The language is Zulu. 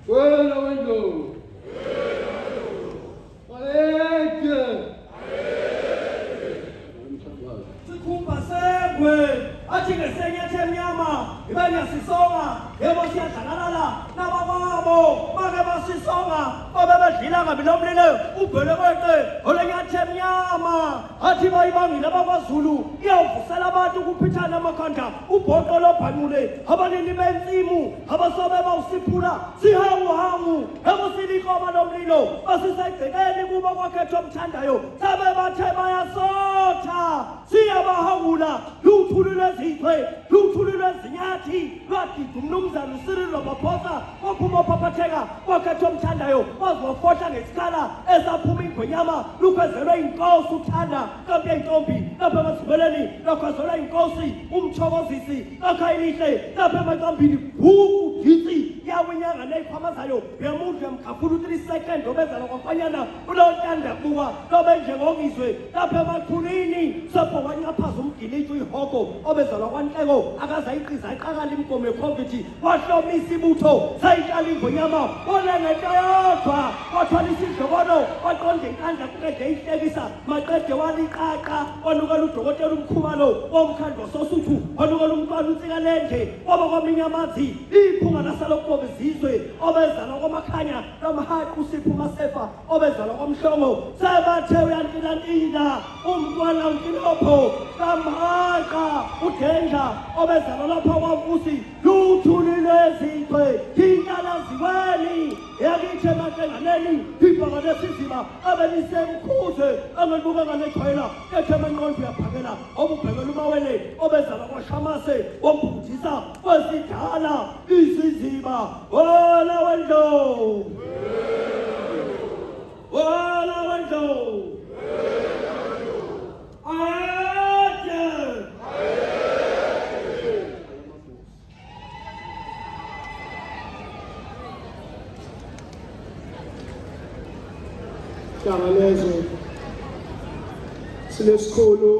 Wena wendlovu. Sikhumba segwe athi ngesenyethe emnyama ibanye sisonga yebo siyadlalalala nabababo bake basisonga babe bedlila kabi nomlilo ubhelekweqe olenyathe emnyama athi bayibangile abakwaZulu iyawuvusela abantu ukuphithana amakhanda ubhoqo lobhanule abanini bensimu abasobe bawusiphula sihanguhangu yebo silikoma lomlilo basisegcekeni kuba kwakhethwa omthandayo sabe bathe bayasotha siyabahawula luthulule zichwe luthulule zinyathi lwadida umnumzana uSirilo Ramaphosa ophuma phaphatheka kwakhethwa omthandayo waziwafohla ngesikhala esaphuma ingwenyama lukwezelwe inkosi uthanda kambe intombi lapha emazibeleni lokwazelwe inkosi umthokozisi akhayilihle lapha emaqambini huku ditsi yawinyanga neyiphamazayo yemundlu yamkhafula 3 second obezala kwakwanyana ulotanda buka lobe njengongizwe lapha emakhulini sapho wanyaphaza umgilitshu ihoko obezalwa kwanhleko akazayiqiza iqakala imgomo yeCovid wahlomisa ibutho sayitshala ingonyama olengento yodwa wathwala isidlokono waqonda inkandla kuqede ihlekisa maqede waliqaqa wanukela udokotela umkhumalo womkhandlu wasosuthu wanukela umntwana uNtsikalende waba kwaminyamazi iphunga lasalokhobe izizwe obezalwa kwamakhanya lomhaqu uSipho Sefa obezalwa kwamhlongo sebathe uyantilantila umntwana uNtilopho kamhaqa uDenja obezalwa lapha kwaMfusi luthulile zichwe intalaziweni yakithi emakenganeni ibhaka lesizima abelisemkhuze angelibuka nganejwayela ethema inqondo yaphakela obubhekela umawele obezalwa kwaShamase wombhujisa wesidala isizima wala wendlovu wala wendlovu Hlangalezo silesikhulu